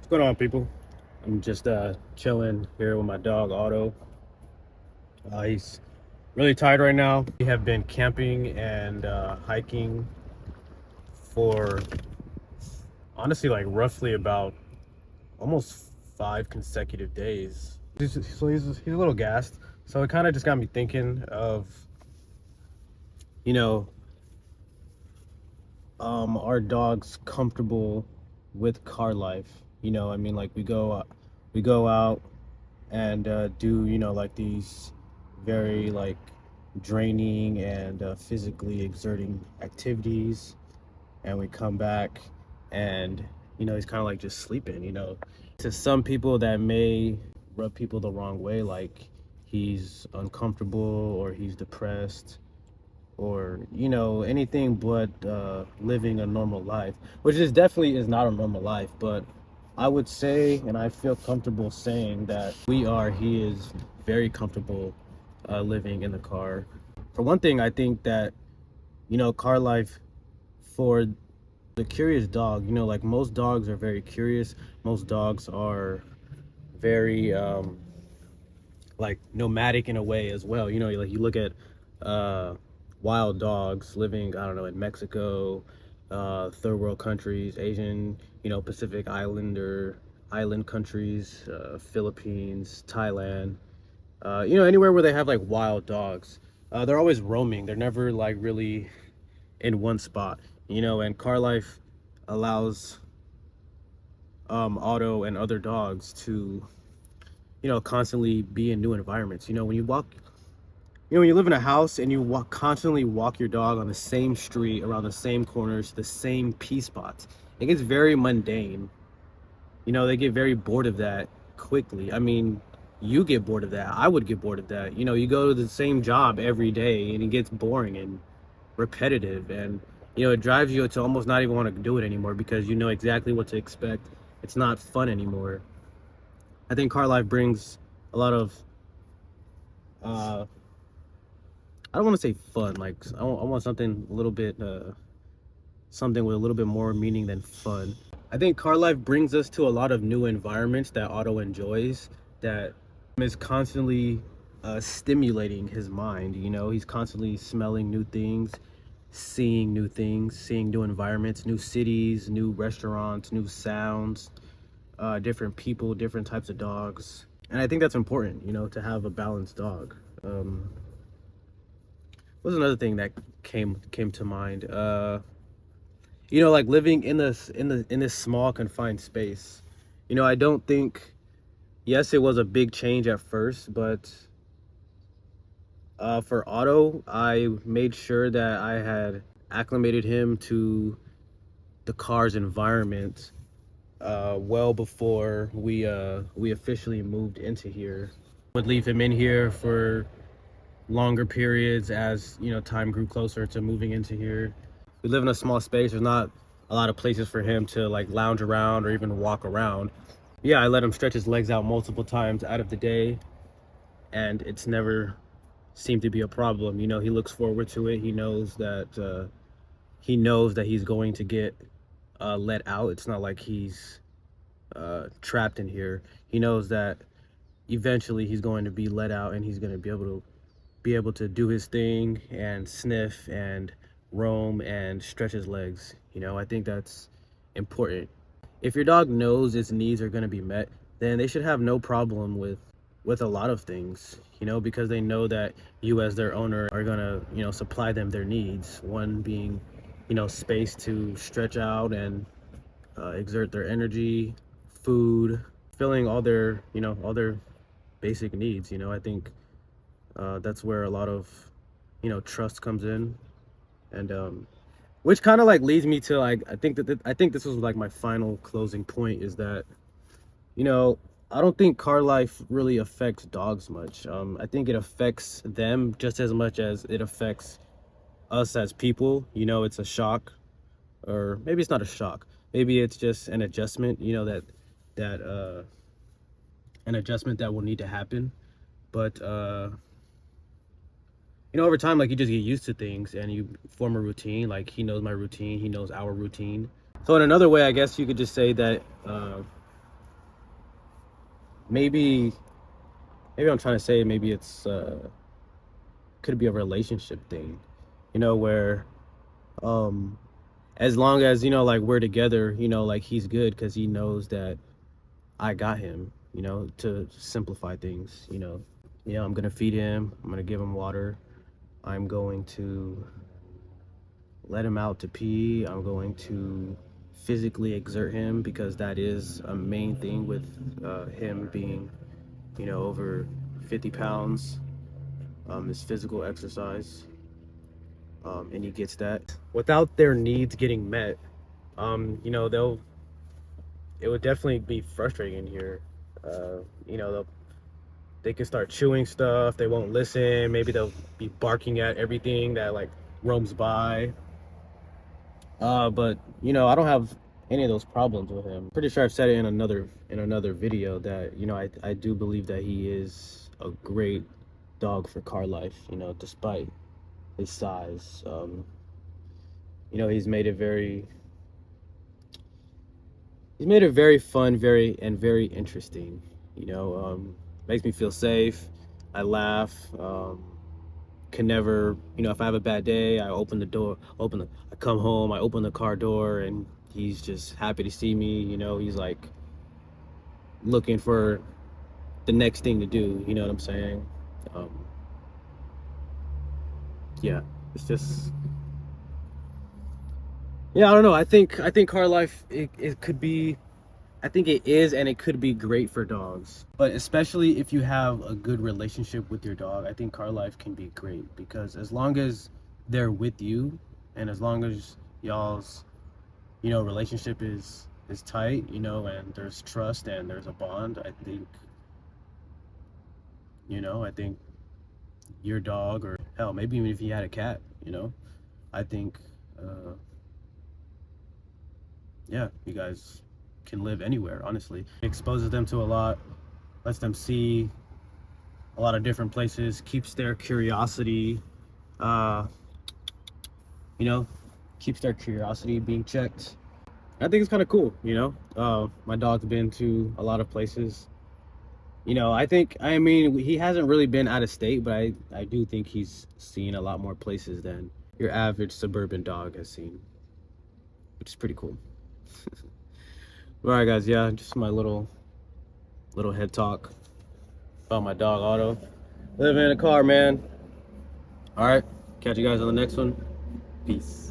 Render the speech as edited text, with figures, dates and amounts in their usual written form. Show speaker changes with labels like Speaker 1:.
Speaker 1: What's going on, people? I'm just chilling here with my dog Otto. He's really tired right now. We have been camping and hiking for honestly like roughly about almost 5 consecutive days. He's a little gassed, so it kind of just got me thinking of you know our dogs comfortable with car life. I mean, like we go out and do like these very like draining and physically exerting activities, and we come back and he's kind of like just sleeping. To some people that may rub people the wrong way, like he's uncomfortable or he's depressed or anything but living a normal life, which is definitely is not a normal life. But I would say, and I feel comfortable saying, that he is very comfortable living in the car. For one thing, I think that car life for the curious dog, like most dogs are very curious. Most dogs are very like nomadic in a way as well. Like you look at uh wild dogs living, I don't know, in Mexico, third world countries, Asian, Pacific island countries, Philippines, Thailand, anywhere where they have like wild dogs. They're always roaming. They're never like really in one spot. And car life allows Otto and other dogs to constantly be in new environments. When you live in a house and you constantly walk your dog on the same street, around the same corners, the same pee spots, it gets very mundane. They get very bored of that quickly. I mean, you get bored of that. I would get bored of that. You go to the same job every day and it gets boring and repetitive, and it drives you to almost not even want to do it anymore because you know exactly what to expect. It's not fun anymore. I think car life brings a lot of I don't want to say fun. Like I want something a little bit, something with a little bit more meaning than fun. I think car life brings us to a lot of new environments that Otto enjoys. That is constantly stimulating his mind. He's constantly smelling new things, seeing new things, seeing new environments, new cities, new restaurants, new sounds, different people, different types of dogs. And I think that's important, to have a balanced dog. Was another thing that came to mind. Like living in this small confined space. I don't think, yes, it was a big change at first, but for Otto, I made sure that I had acclimated him to the car's environment well before we officially moved into here. Would leave him in here for longer periods as time grew closer to moving into here. We live in a small space. There's not a lot of places for him to like lounge around or even walk around. Yeah, I let him stretch his legs out multiple times out of the day, and it's never seemed to be a problem. He looks forward to it. He knows that he's going to get let out. It's not like he's trapped in here. He knows that eventually he's going to be let out and he's going to be able to do his thing and sniff and roam and stretch his legs. I think that's important. If your dog knows its needs are going to be met, then they should have no problem with a lot of things, because they know that you as their owner are going to, supply them their needs. One being, space to stretch out and exert their energy, food, filling all their basic needs. I think that's where a lot of trust comes in, and which kind of like leads me to like I think this was like my final closing point, is that I don't think car life really affects dogs much. I think it affects them just as much as it affects us as people. It's a shock, or maybe it's not a shock, maybe it's just an adjustment, that an adjustment that will need to happen. But over time, like, you just get used to things and you form a routine. Like, he knows my routine, he knows our routine. So in another way, I guess you could just say that maybe I'm trying to say maybe it's could be a relationship thing, where um as long as like we're together, like he's good because he knows that I got him, to simplify things. I'm gonna feed him, I'm gonna give him water, I'm going to let him out to pee, I'm going to physically exert him because that is a main thing with him being over 50 pounds, is physical exercise, and he gets that without their needs getting met. They'll it would definitely be frustrating in here. They can start chewing stuff, they won't listen, maybe they'll be barking at everything that like roams by. But I don't have any of those problems with him. Pretty sure I've said it in another video that I do believe that he is a great dog for car life, despite his size. He's made it very fun, very interesting. Makes me feel safe. I laugh. Can never, if I have a bad day, I open the door, I come home, I open the car door, and he's just happy to see me. He's like looking for the next thing to do. You know what I'm saying? Um, yeah, it's just, yeah, I don't know. I think car life, it could be, I think it is, and it could be great for dogs. But especially if you have a good relationship with your dog, I think car life can be great because as long as they're with you, and as long as y'all's, relationship is tight, and there's trust and there's a bond, I think your dog, or hell, maybe even if you had a cat, I think, yeah, you guys can live anywhere, honestly. It exposes them to a lot, lets them see a lot of different places, keeps their curiosity, uh, you know, keeps their curiosity being checked. I think it's kind of cool, My dog's been to a lot of places. I mean, he hasn't really been out of state, but I do think he's seen a lot more places than your average suburban dog has seen, which is pretty cool. All right, guys, yeah, just my little head talk about my dog Otto. Living in a car, man. All right, catch you guys on the next one. Peace.